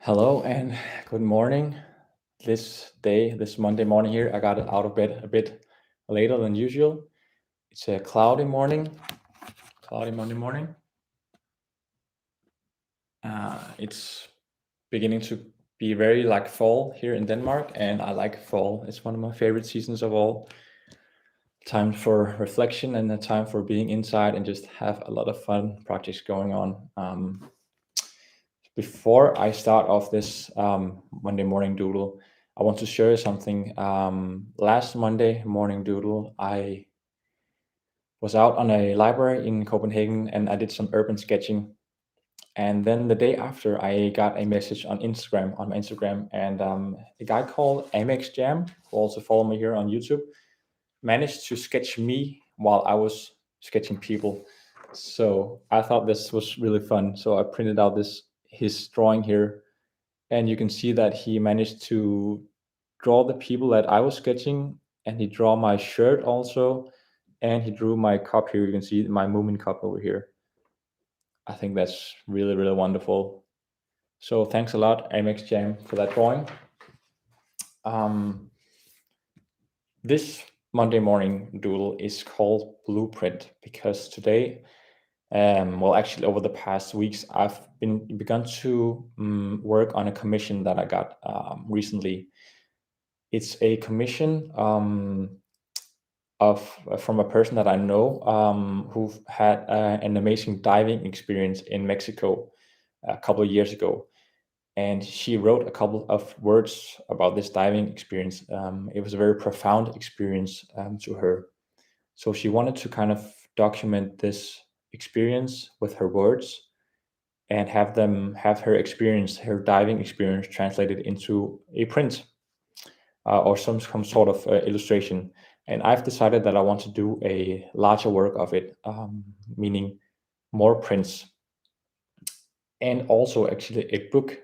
Hello and good morning. This Monday morning here, I got out of bed a bit later than usual. It's a cloudy Monday morning. It's beginning to be very like fall here in Denmark, and I like fall. It's one of my favorite seasons of all. Time for reflection and a time for being inside and just have a lot of fun projects going on. Before I start off this Monday morning doodle, I want to share you something. Last Monday morning doodle, I was out on a library in Copenhagen and I did some urban sketching. And then the day after, I got a message on my Instagram, and a guy called Amex Jam, who also follow me here on YouTube, managed to sketch me while I was sketching people. So I thought this was really fun. So I printed out his drawing here, and you can see that he managed to draw the people that I was sketching, and he drew my shirt also, and he drew my cup here. You can see my Moomin cup over here. I think that's really, really wonderful. So thanks a lot, Amex Jam, for that drawing. This Monday morning doodle is called Blueprint because today, actually over the past weeks, I've begun to work on a commission that I got recently. It's a commission from a person that I know who had an amazing diving experience in Mexico a couple of years ago. And she wrote a couple of words about this diving experience. It was a very profound experience to her. So she wanted to kind of document this experience with her words and have her diving experience translated into a print or some sort of illustration. And I've decided that I want to do a larger work of it, meaning more prints, and also actually a book.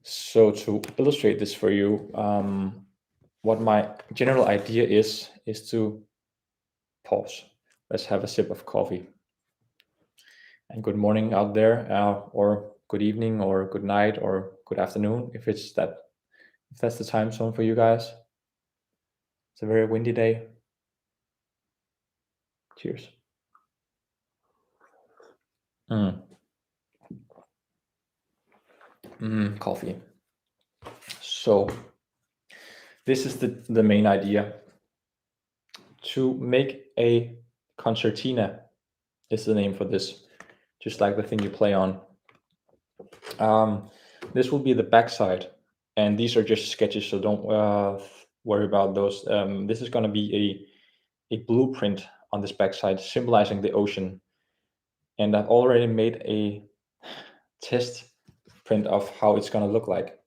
So to illustrate this for you, what my general idea is to pause. Let's have a sip of coffee. And good morning out there, or good evening, or good night, or good afternoon, if that's the time zone for you guys. It's a very windy day. Cheers. Coffee. So this is the main idea. To make a concertina is the name for this, just like the thing you play on. This will be the backside, and these are just sketches, so don't worry about those. This is going to be a blueprint on this backside symbolizing the ocean, and I've already made a test print of how it's going to look like.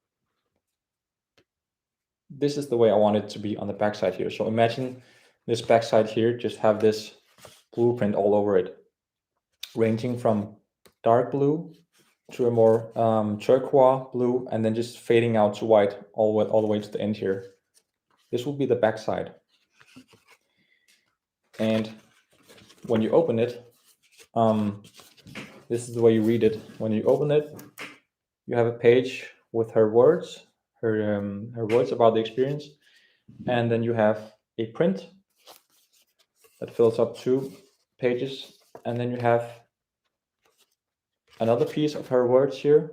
This is the way I want it to be on the backside here. So imagine this backside here, just have this blueprint all over it, ranging from dark blue to a more turquoise blue, and then just fading out to white all the way to the end here. This will be the backside. And when you open it, this is the way you read it. When you open it, you have a page with her words, her words about the experience, and then you have a print that fills up 2 pages, and then you have another piece of her words here,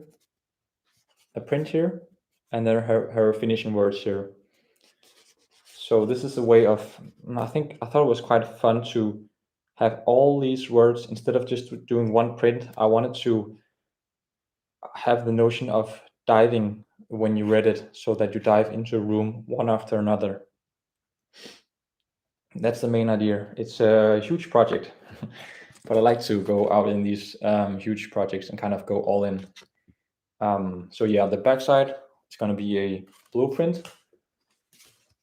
a print here, and then her finishing words here. So this is a way of, I thought it was quite fun to have all these words instead of just doing one print. I wanted to have the notion of diving when you read it, so that you dive into a room one after another. That's the main idea. It's a huge project, but I like to go out in these huge projects and kind of go all in. So yeah, the backside, it's going to be a blueprint,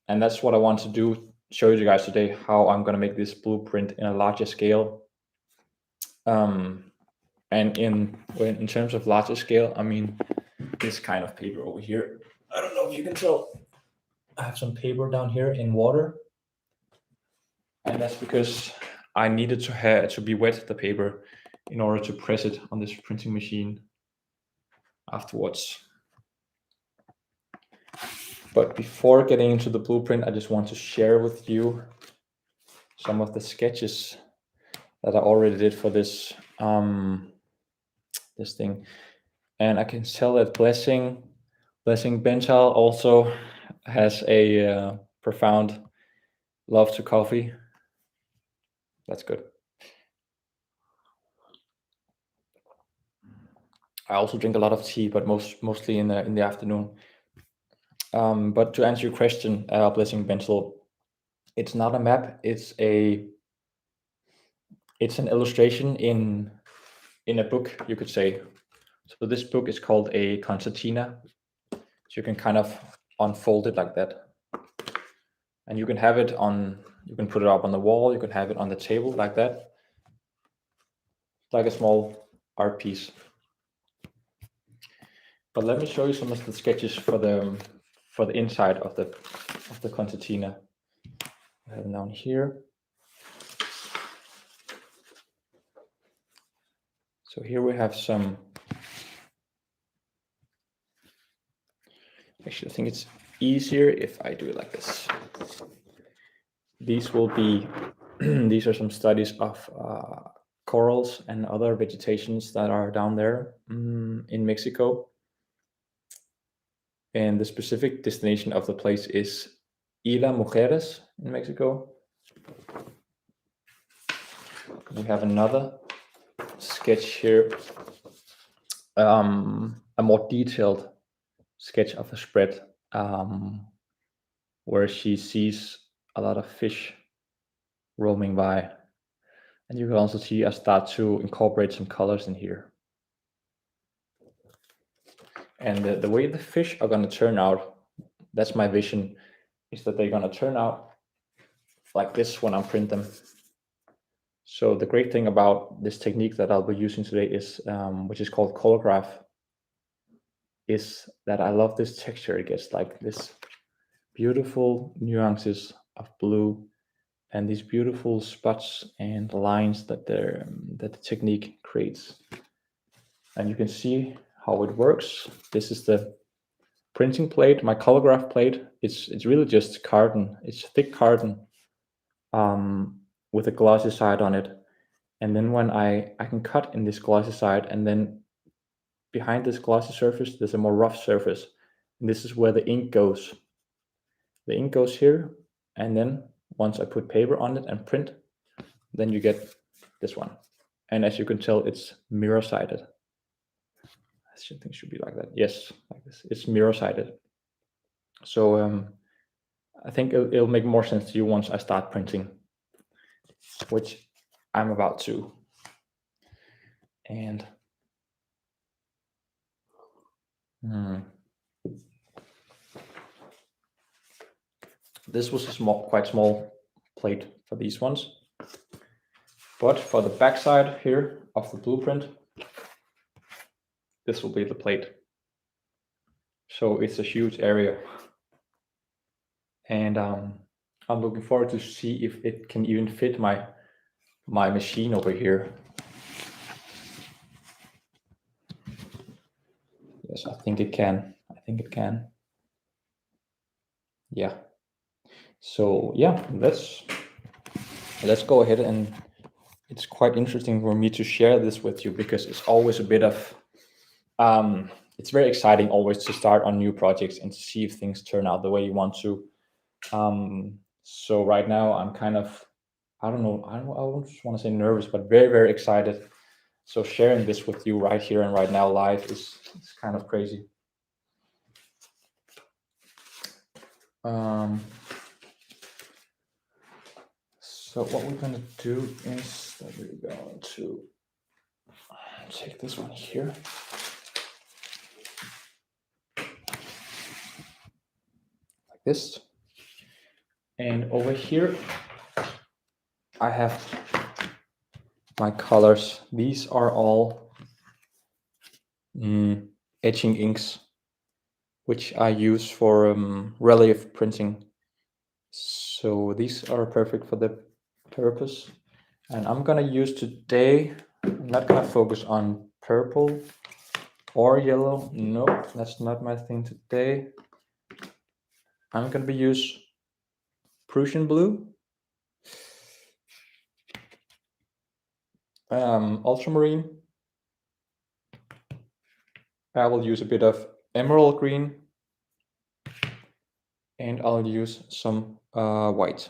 and that's what I want to do, show you guys today, how I'm going to make this blueprint in a larger scale. And in terms of larger scale, I mean this kind of paper over here. I don't know if you can tell. I have some paper down here in water, and that's because I needed to be wet, the paper, in order to press it on this printing machine afterwards. But before getting into the blueprint, I just want to share with you some of the sketches that I already did for this this thing. And I can tell that Blessing Benchal also has a profound love to coffee. That's good. I also drink a lot of tea, but mostly in the afternoon. But to answer your question, Blessing Benchal, it's not a map. It's an illustration in a book, you could say. So this book is called a concertina. So you can kind of unfold it like that, and you can have it on. You can put it up on the wall. You can have it on the table like that, like a small art piece. But let me show you some of the sketches for the inside of the concertina. I have them down here. So here we have some. Actually, I think it's easier if I do it like this. These will be. These are some studies of corals and other vegetations that are down there in Mexico. And the specific destination of the place is Isla Mujeres in Mexico. We have another sketch here, a more detailed sketch of a spread where she sees a lot of fish roaming by. And you can also see I start to incorporate some colors in here. And the way the fish are going to turn out, that's my vision, is that they're going to turn out like this when I print them. So the great thing about this technique that I'll be using today is, which is called Collagraph, is that I love this texture. It gets like this beautiful nuances of blue and these beautiful spots and lines that the technique creates. And you can see how it works. This is the printing plate, my Collagraph plate. It's really just carton. It's thick carton with a glossy side on it. And then when I can cut in this glossy side, and then behind this glossy surface, there's a more rough surface. And this is where the ink goes. The ink goes here, and then once I put paper on it and print, then you get this one. And as you can tell, it's mirror-sided. I think it should be like that. Yes, like this. It's mirror-sided. So I think it'll make more sense to you once I start printing, which I'm about to. And this was a quite small plate for these ones. But for the back side here of the blueprint, this will be the plate. So it's a huge area. And I'm looking forward to see if it can even fit my machine over here. Yes, I think it can. I think it can. Yeah. So yeah, let's go ahead, and it's quite interesting for me to share this with you because it's always a bit of it's very exciting always to start on new projects and to see if things turn out the way you want to. So right now I'm kind of, I don't know, I don't just want to say nervous, but very, very excited. So sharing this with you right here and right now live is kind of crazy. So what we're going to do is that we're going to take this one here. Like this. And over here, I have my colors. These are all etching inks, which I use for relief printing. So these are perfect for the purpose. And I'm gonna use today, I'm not gonna focus on purple or yellow. Nope, that's not my thing today. I'm gonna use Prussian blue, ultramarine. I will use a bit of emerald green, and I'll use some white.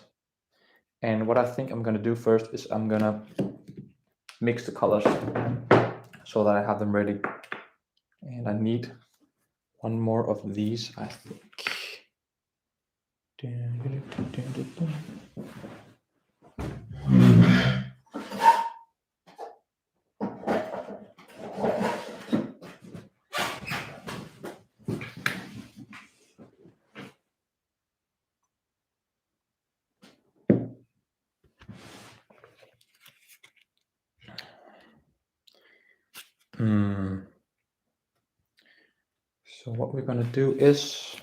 And what I think I'm gonna do first is I'm gonna mix the colors so that I have them ready. And I need one more of these, I think. So what we're gonna do is,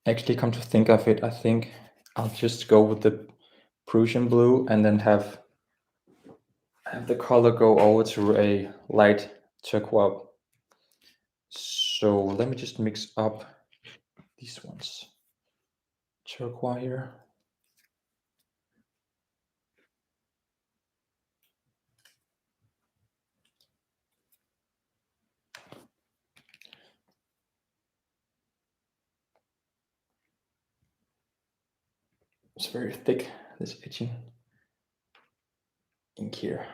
actually, come to think of it, I think I'll just go with the Prussian blue and then have the color go over to a light turquoise. So let me just mix up these ones. Turquoise here. It's very thick, this etching ink here.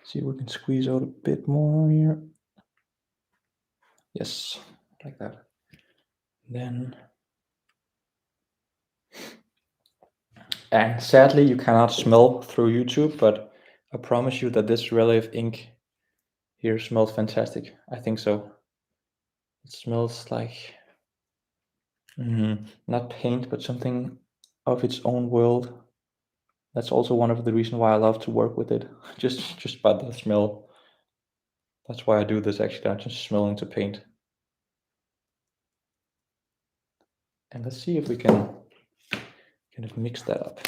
See if we can squeeze out a bit more here. Yes, like that. Then, and sadly you cannot smell through YouTube, but I promise you that this relief ink here smells fantastic. I think so. It smells like not paint, but something of its own world. That's also one of the reasons why I love to work with it. Just by the smell. That's why I do this actually. I'm just smelling to paint. And let's see if we can kind of mix that up.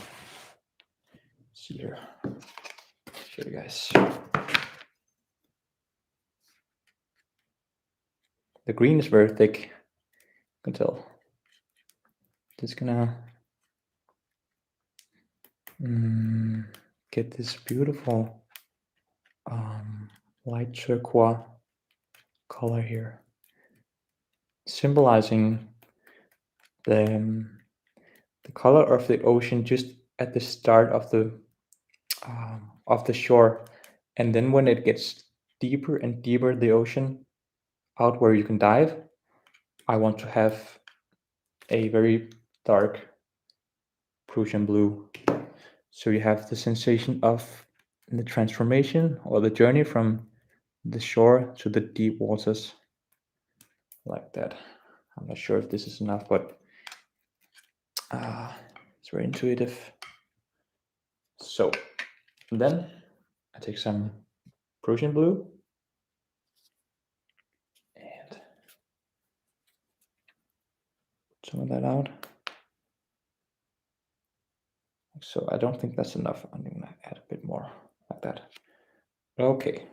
Let's see here. Show you guys. The green is very thick. You can tell. Just gonna get this beautiful light turquoise color here, symbolizing the color of the ocean just at the start of the shore, and then when it gets deeper and deeper, the ocean out where you can dive, I want to have a very dark Prussian blue. So you have the sensation of the transformation or the journey from the shore to the deep waters, like that. I'm not sure if this is enough, but it's very intuitive. So then I take some Prussian blue and some of that out. So I don't think that's enough. I'm gonna add a bit more like that. Okay.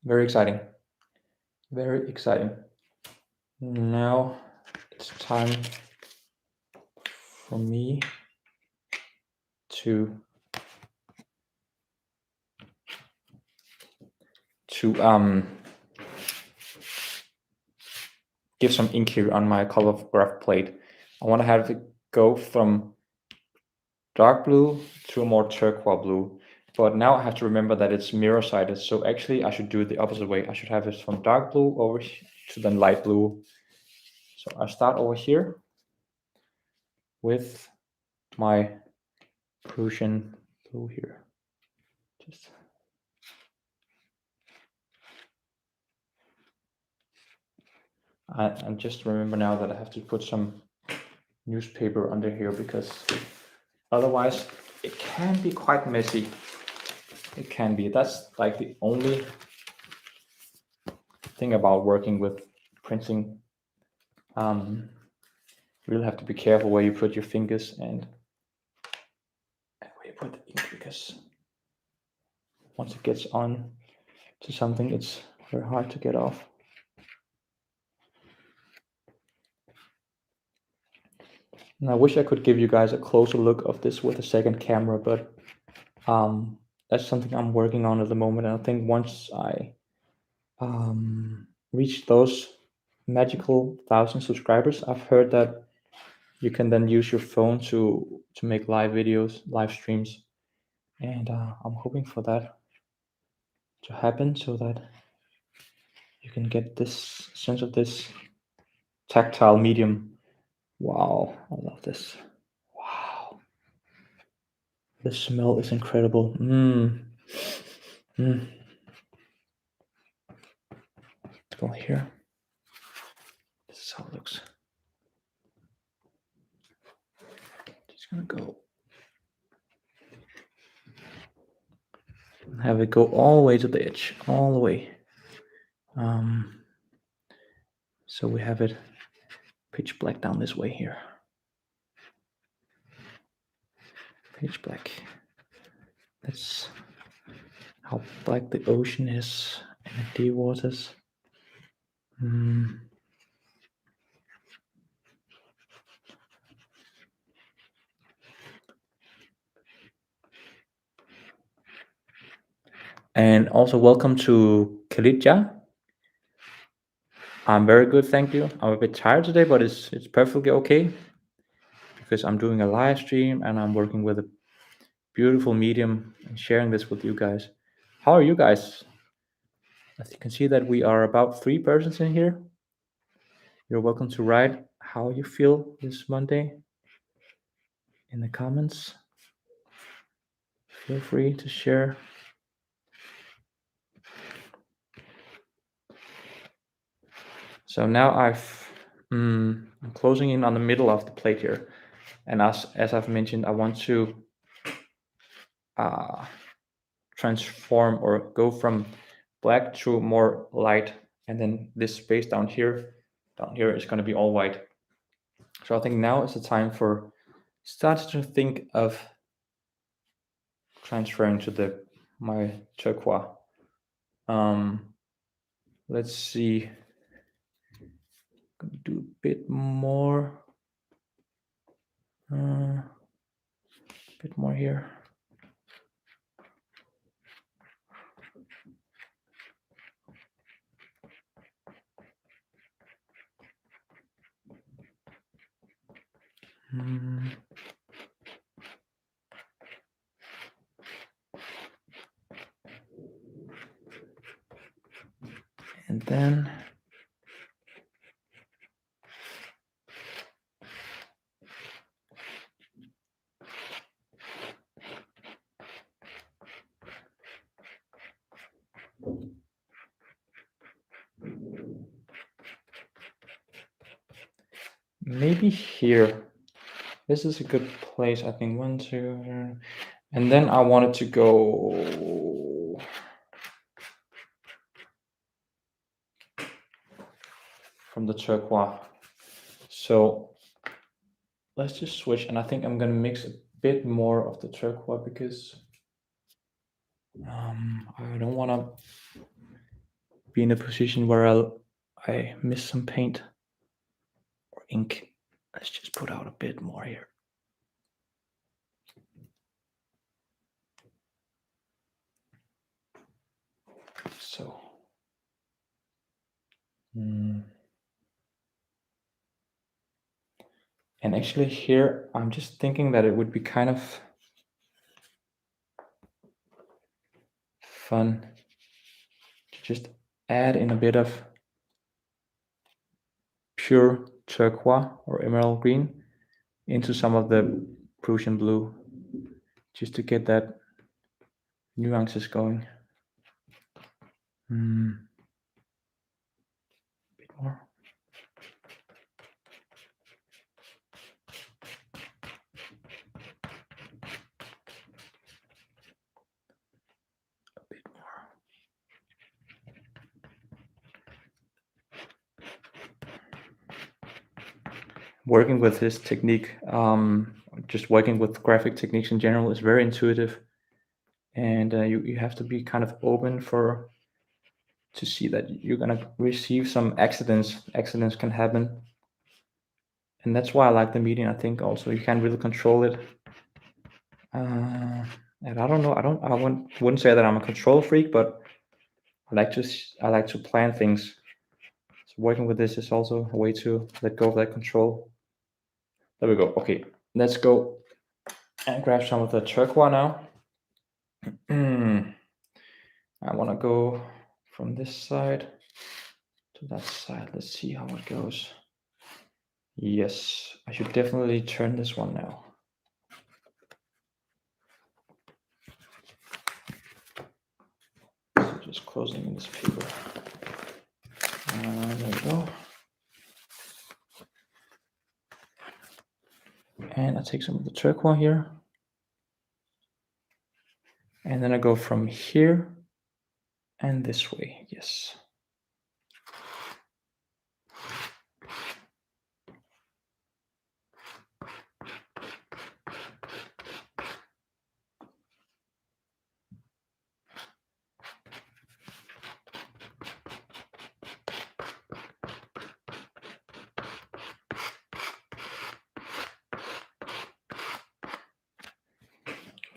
Very exciting. Very exciting. Now it's time for me to give some ink here on my Collagraph plate. I want to have it go from dark blue to a more turquoise blue. But now I have to remember that it's mirror-sided. So actually I should do it the opposite way. I should have it from dark blue over to then light blue. So I start over here with my Prussian blue here. I just remember now that I have to put some newspaper under here because otherwise it can be quite messy. It can be. That's like the only thing about working with printing. You really have to be careful where you put your fingers and where you put the ink, because once it gets on to something, it's very hard to get off. And I wish I could give you guys a closer look of this with a second camera, but that's something I'm working on at the moment. And I think once I reach those magical 1,000 subscribers, I've heard that you can then use your phone to make live videos, live streams. And I'm hoping for that to happen so that you can get this sense of this tactile medium. Wow, I love this. Wow. The smell is incredible. Go here. This is how it looks. Just gonna go. Have it go all the way to the edge, all the way. So we have it pitch black down this way here. Pitch black. That's how black the ocean is in the deep waters. And also welcome to Khalidja. I'm very good, thank you. I'm a bit tired today, but it's perfectly okay because I'm doing a live stream and I'm working with a beautiful medium and sharing this with you guys. How are you guys? As you can see that we are about 3 persons in here. You're welcome to write how you feel this Monday in the comments. Feel free to share. So now I'm closing in on the middle of the plate here. And as I've mentioned, I want to transform or go from black to more light, and then this space down here is going to be all white. So I think now is the time for start to think of transferring to my turquoise. Let's see. Gonna do a bit more. Bit more here. And then maybe here. This is a good place, I think. 1, 2, and then I wanted to go from the turquoise. So let's just switch, and I think I'm gonna mix a bit more of the turquoise because I don't want to be in a position where I miss some paint or ink. Let's just put out a bit more here. So and actually here I'm just thinking that it would be kind of fun to just add in a bit of pure turquoise or emerald green into some of the Prussian blue, just to get that nuances going. A bit more. A bit more. Working with this technique, just working with graphic techniques in general, is very intuitive, and you have to be kind of open to see that you're gonna receive some accidents. Accidents can happen, and that's why I like the medium. I think also you can't really control it. And I don't know. I wouldn't say that I'm a control freak, but I like to plan things. So working with this is also a way to let go of that control. There we go. Okay, let's go and grab some of the turquoise now. I want to go from this side to that side. Let's see how it goes. Yes, I should definitely turn this one now. So just closing in this paper. There we go. And I take some of the turquoise here. And then I go from here and this way. Yes.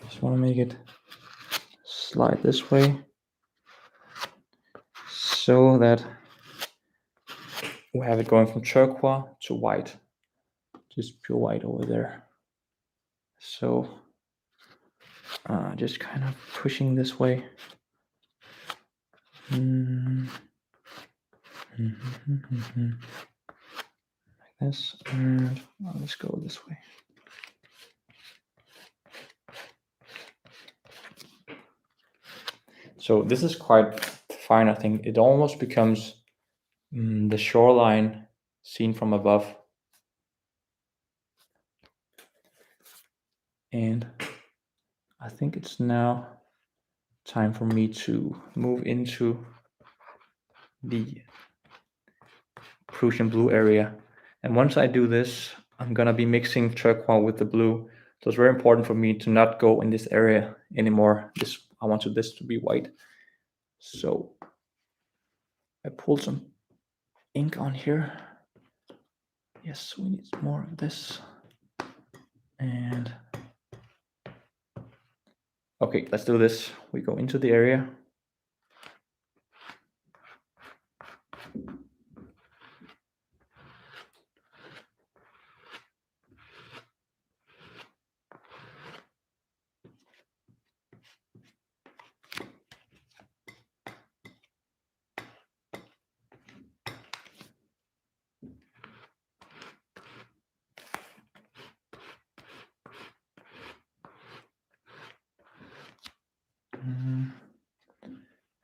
Just want to make it slide this way so that we have it going from turquoise to white, just pure white over there. So just kind of pushing this way. Like this, and let's go this way. So this is quite fine. I think it almost becomes the shoreline seen from above. And I think it's now time for me to move into the Prussian blue area. And once I do this, I'm gonna be mixing turquoise with the blue. So it's very important for me to not go in this area anymore. I want this to be white. So I pulled some ink on here. Yes, we need more of this. And okay, let's do this. We go into the area.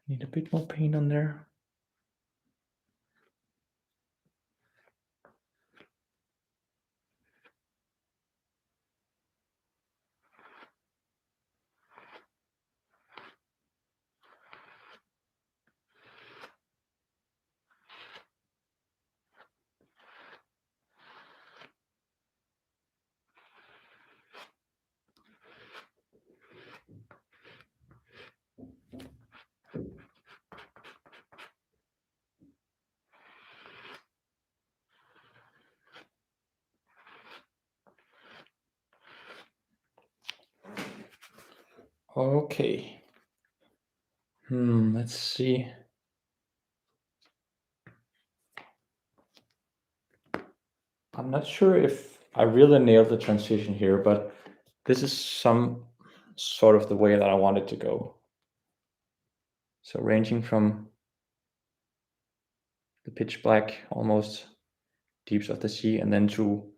Need a bit more paint on there. Okay. Let's see. I'm not sure if I really nailed the transition here, but this is some sort of the way that I want it to go. So ranging from the pitch black, almost deeps of the sea, and then to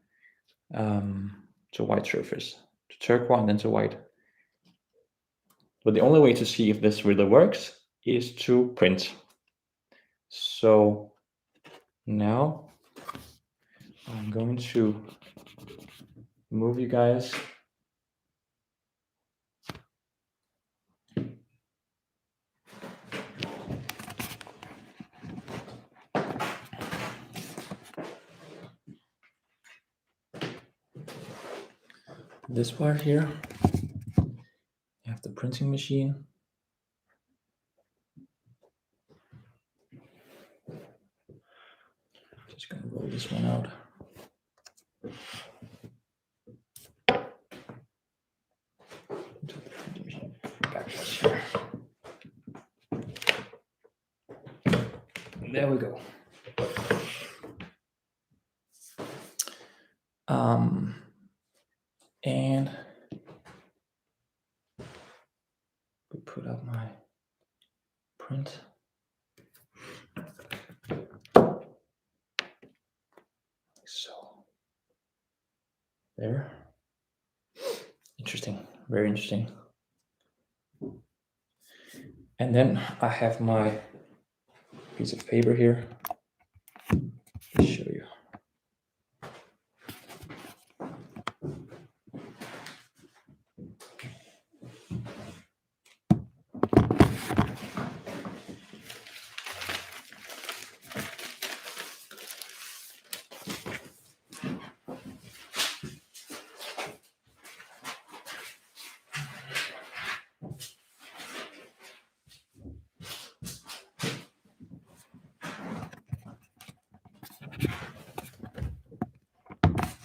white surface, to turquoise, and then to white. But the only way to see if this really works is to print. So now I'm going to move you guys this part here. You have the printing machine. Just gonna roll this one out. Into the printing machine. Backwards here. There we go. And we put up my print. So there. Interesting, very interesting. And then I have my piece of paper here. Let me show you.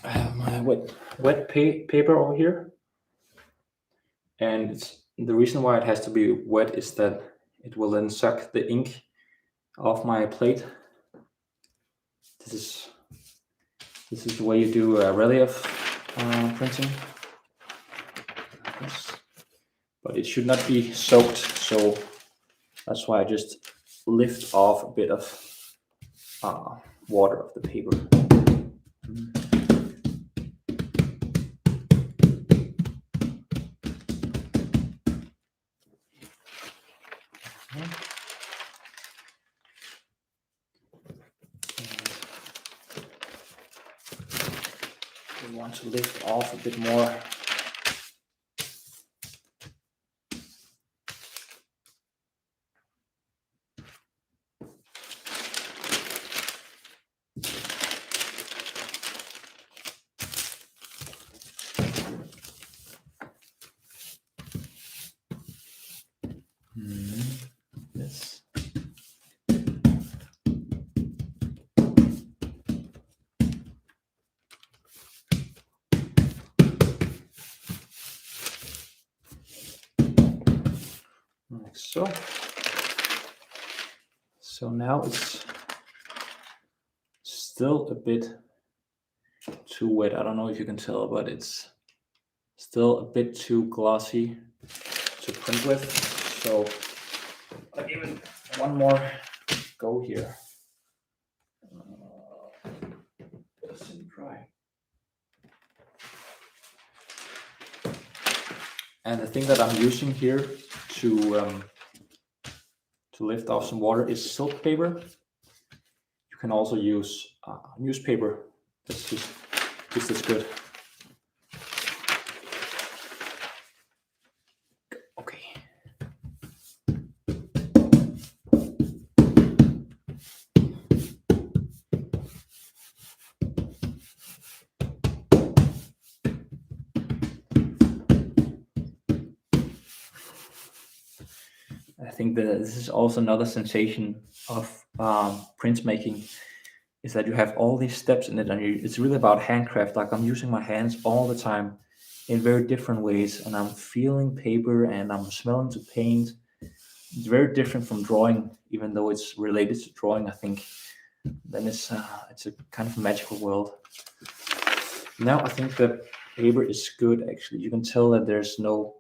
I have my wet paper over here, and the reason why it has to be wet is that it will then suck the ink off my plate. This is the way you do relief printing. But it should not be soaked, so that's why I just lift off a bit of water of the paper. We want to lift off a bit more. This. Like so. So now it's still a bit too wet. I don't know if you can tell, but it's still a bit too glossy to print with. So I'll give it one more go here. Doesn't dry. And the thing that I'm using here to lift off some water is silk paper. You can also use newspaper. That's just as good. Okay. I think that this is also another sensation of printmaking, is that you have all these steps in it, and it's really about handcraft. Like I'm using my hands all the time, in very different ways, and I'm feeling paper and I'm smelling the paint. It's very different from drawing, even though it's related to drawing. I think then it's a kind of magical world. Now I think the paper is good. Actually, you can tell that there's no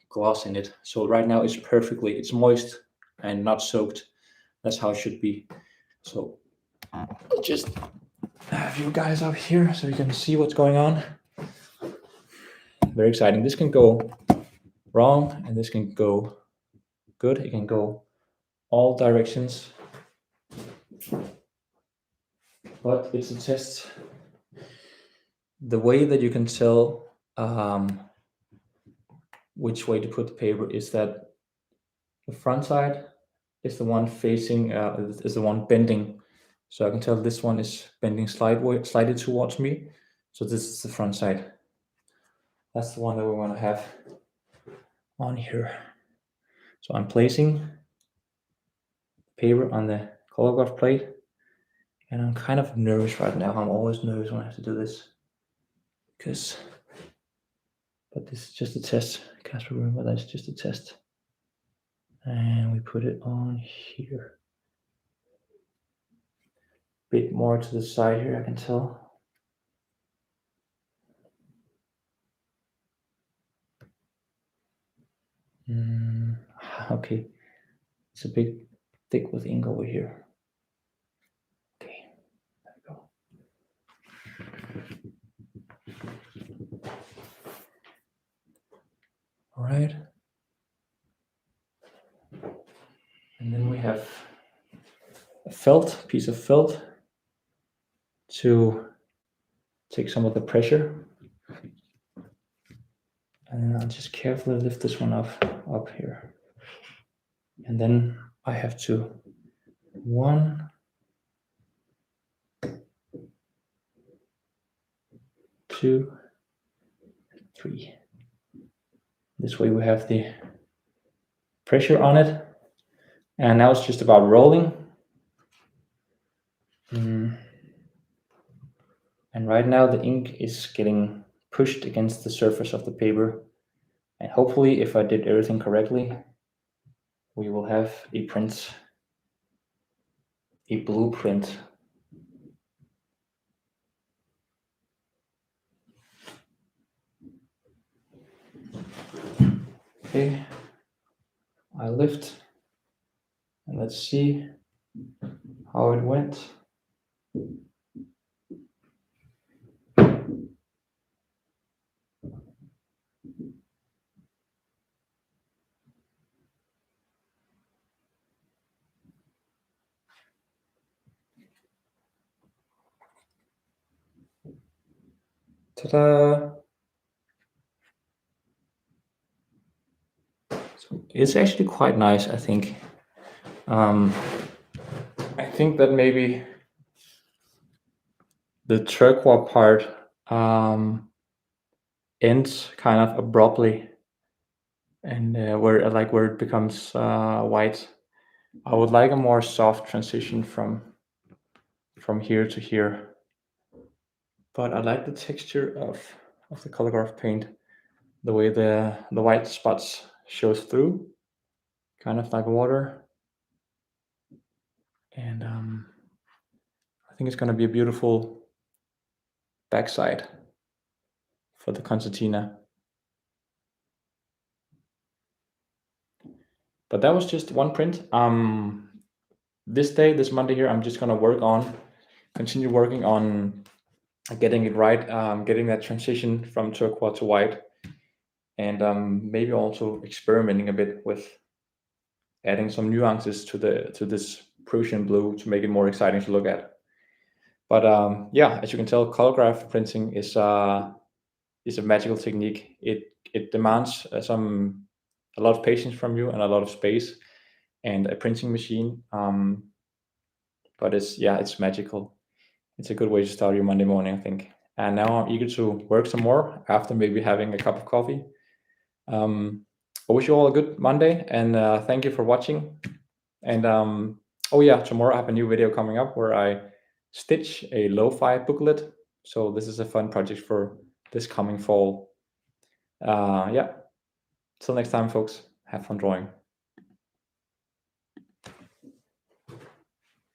gloss in it. So right now it's moist and not soaked. That's how it should be. So I'll just have you guys up here so you can see what's going on. Very exciting. This can go wrong and this can go good. It can go all directions. But it's a test. The way that you can tell which way to put the paper is that the front side is the one facing, is the one bending. So I can tell this one is bending slightly towards me. So this is the front side. That's the one that we want to have on here. So I'm placing paper on the Collagraph plate, and I'm kind of nervous right now. I'm always nervous when I have to do this, but this is just a test. Casper, remember that's just a test. And we put it on here. Bit more to the side here, I can tell. Okay, it's a bit thick with ink over here. Okay, there we go. All right. And then we have a piece of felt to take some of the pressure. And I'll just carefully lift this one up here. And then I have to 1, 2, 3. This way we have the pressure on it. And now it's just about rolling. And right now the ink is getting pushed against the surface of the paper. And hopefully, if I did everything correctly, we will have a print, a blueprint. Okay, I lift, and let's see how it went. Ta-da! So it's actually quite nice, I think. I think that maybe the turquoise part ends kind of abruptly, and where it becomes white. I would like a more soft transition from here to here. But I like the texture of the Collagraph paint, the way the white spots shows through, kind of like water. And I think it's going to be a beautiful backside for the concertina. But that was just one print. This Monday here, I'm just going to continue working on getting it right, getting that transition from turquoise to white, and maybe also experimenting a bit with adding some nuances to this Prussian blue to make it more exciting to look at. But yeah, as you can tell, Collagraph printing is a magical technique. It demands a lot of patience from you and a lot of space and a printing machine. But it's magical. It's a good way to start your Monday morning, I think. And now I'm eager to work some more after maybe having a cup of coffee. I wish you all a good Monday, and thank you for watching. And oh yeah, tomorrow I have a new video coming up where I stitch a lo-fi booklet. So this is a fun project for this coming fall. Yeah. Till next time, folks. Have fun drawing.